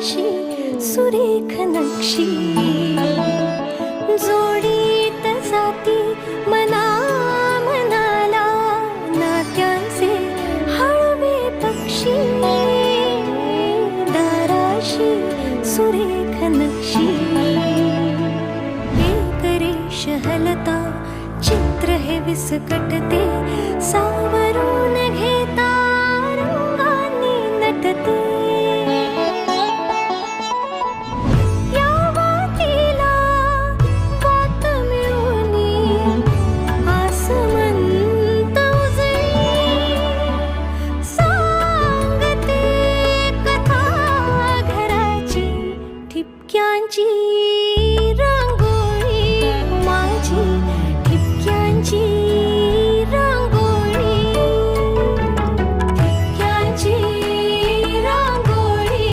दाराशी सुरेख नक्षी जोडीत जाती मना मनाला नात्यांचे हळवे पक्षी दाराशी सुरेख नक्षी एक रेष हलता चित्र हे विस्कटते सावरून घेता रंगांनी नटते या वातीला वात मिळूनी आसमंत उजळी सांगते कथा घराची ठिपक्यांची